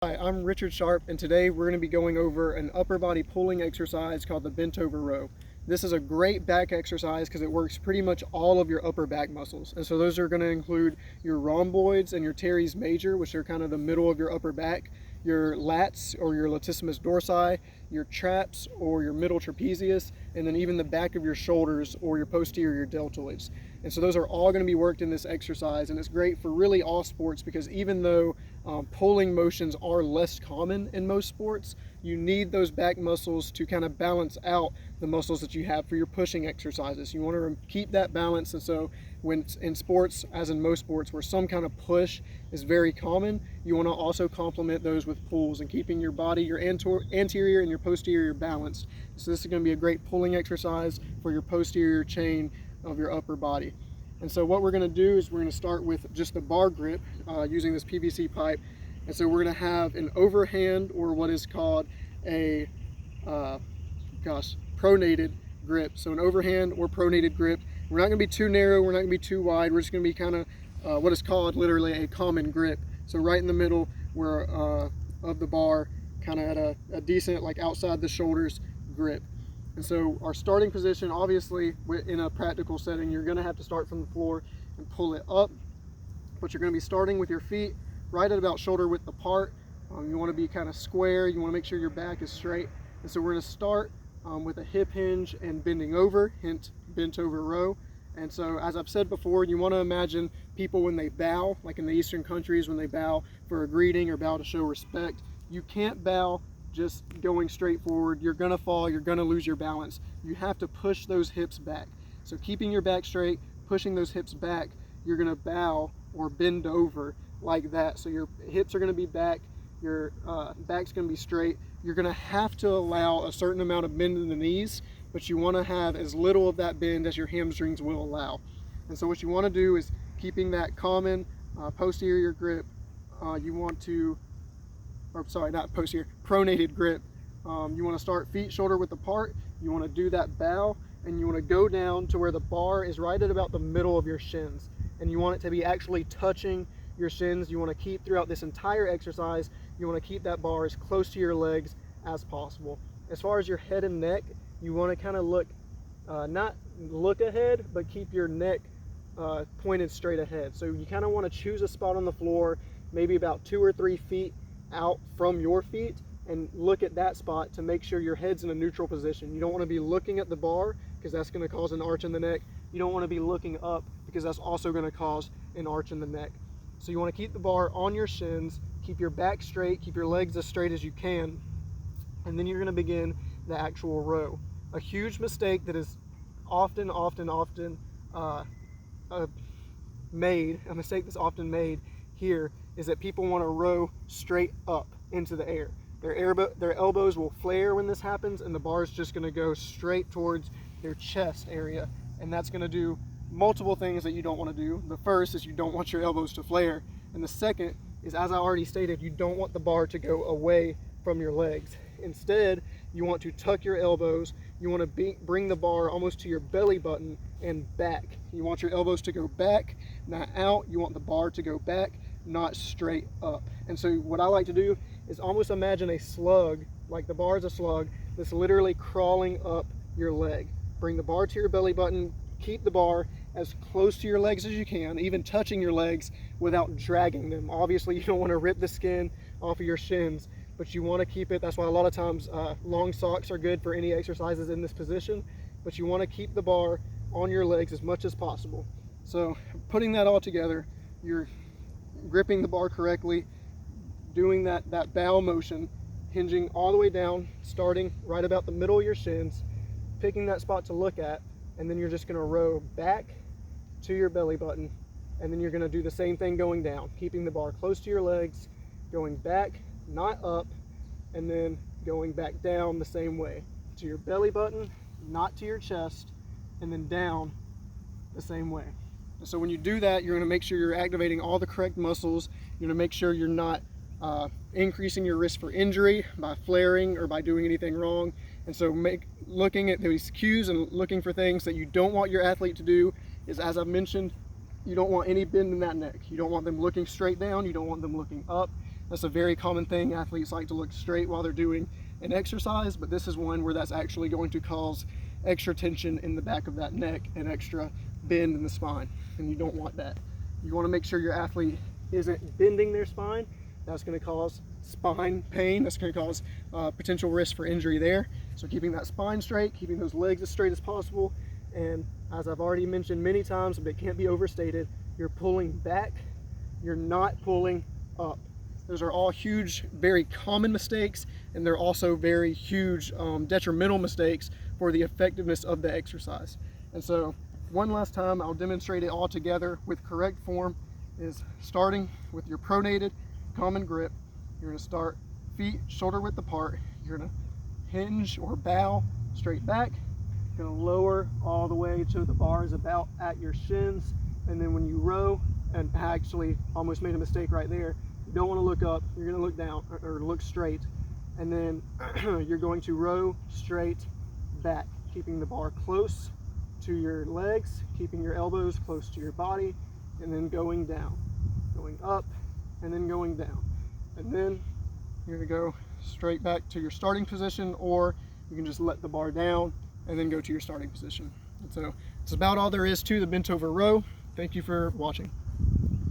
Hi, I'm Richard Sharp, and today we're going to be going over an upper body pulling exercise called the bent over row. This is a great back exercise because it works pretty much all of your upper back muscles. And so those are going to include your rhomboids and your teres major, which are kind of the middle of your upper back, your lats or your latissimus dorsi, your traps or your middle trapezius, and then even the back of your shoulders or your posterior deltoids. And so those are all going to be worked in this exercise, and it's great for really all sports because even though pulling motions are less common in most sports, you need those back muscles to kind of balance out the muscles that you have for your pushing exercises. You want to keep that balance, and so when in sports, as in most sports, where some kind of push is very common, you want to also complement those with pulls and keeping your body, your anterior and your posterior balanced. So this is going to be a great pulling exercise for your posterior chain of your upper body. And so what we're going to do is we're going to start with just the bar grip using this PVC pipe. And so we're going to have an overhand, or what is called a pronated grip. So an overhand or pronated grip. We're not going to be too narrow, we're not going to be too wide, we're just going to be kind of what is called literally a common grip. So right in the middle where of the bar, kind of at a decent, like outside the shoulders grip. And so our starting position, obviously in a practical setting, you're going to have to start from the floor and pull it up, but you're going to be starting with your feet right at about shoulder width apart. You want to be kind of square, you want to make sure your back is straight. And so we're going to start with a hip hinge and bending over, hint bent over row. And so as I've said before, you want to imagine people when they bow, like in the Eastern countries when they bow for a greeting or bow to show respect. You can't bow just going straight forward. You're gonna fall, you're gonna lose your balance. You have to push those hips back. So keeping your back straight, pushing those hips back, you're gonna bow or bend over like that. So your hips are gonna be back, your back's gonna be straight. You're gonna have to allow a certain amount of bend in the knees, but you wanna have as little of that bend as your hamstrings will allow. And so what you wanna do is keeping that common posterior grip, you want to, or sorry, not posterior, pronated grip. You want to start feet shoulder width apart. You want to do that bow, and you want to go down to where the bar is right at about the middle of your shins, and you want it to be actually touching your shins. You want to keep throughout this entire exercise, you want to keep that bar as close to your legs as possible. As far as your head and neck, you want to kind of look, not look ahead, but keep your neck pointed straight ahead. So you kind of want to choose a spot on the floor, maybe about 2 or 3 feet out from your feet, and look at that spot to make sure your head's in a neutral position. You don't want to be looking at the bar because that's going to cause an arch in the neck. You don't want to be looking up because that's also going to cause an arch in the neck. So you want to keep the bar on your shins, keep your back straight, keep your legs as straight as you can, and then you're going to begin the actual row. A huge mistake that is often made, a mistake that's often made here, is that people want to row straight up into the air. Their elbows will flare when this happens, and the bar is just going to go straight towards their chest area, and that's going to do multiple things that you don't want to do. The first is you don't want your elbows to flare, and the second is, as I already stated, you don't want the bar to go away from your legs. Instead, you want to tuck your elbows. You want to bring the bar almost to your belly button and back. You want your elbows to go back, not out. You want the bar to go back, not straight up. And so what I like to do is almost imagine a slug, like the bar is a slug, that's literally crawling up your leg. Bring the bar to your belly button, keep the bar as close to your legs as you can, even touching your legs without dragging them. Obviously, you don't want to rip the skin off of your shins, but you want to keep it. That's why a lot of times long socks are good for any exercises in this position, but you want to keep the bar on your legs as much as possible. So putting that all together, you're gripping the bar correctly, doing that bow motion, hinging all the way down, starting right about the middle of your shins, picking that spot to look at, and then you're just going to row back to your belly button, and then you're going to do the same thing going down, keeping the bar close to your legs, going back, not up, and then going back down the same way to your belly button, not to your chest, and then down the same way. And so when you do that, you're going to make sure you're activating all the correct muscles. You're going to make sure you're not increasing your risk for injury by flaring or by doing anything wrong. And so looking at these cues and looking for things that you don't want your athlete to do is, as I've mentioned, you don't want any bend in that neck. You don't want them looking straight down. You don't want them looking up. That's a very common thing. Athletes like to look straight while they're doing an exercise, but this is one where that's actually going to cause extra tension in the back of that neck and extra bend in the spine, and you don't want that. You want to make sure your athlete isn't bending their spine. That's going to cause spine pain. That's going to cause potential risk for injury there. So keeping that spine straight, keeping those legs as straight as possible, and as I've already mentioned many times, but it can't be overstated, you're pulling back, you're not pulling up. Those are all huge, very common mistakes, and they're also very huge detrimental mistakes for the effectiveness of the exercise. And so one last time, I'll demonstrate it all together with correct form. Is starting with your pronated common grip. You're going to start feet shoulder width apart. You're going to hinge or bow straight back. You're going to lower all the way to the bar is about at your shins, and then when you row, and I actually almost made a mistake right there, you don't want to look up, you're going to look down or look straight, and then you're going to row straight back, keeping the bar close to your legs, keeping your elbows close to your body, and then going down, going up, and then going down. And then you're going to go straight back to your starting position, or you can just let the bar down and then go to your starting position. And so that's about all there is to the bent over row. Thank you for watching.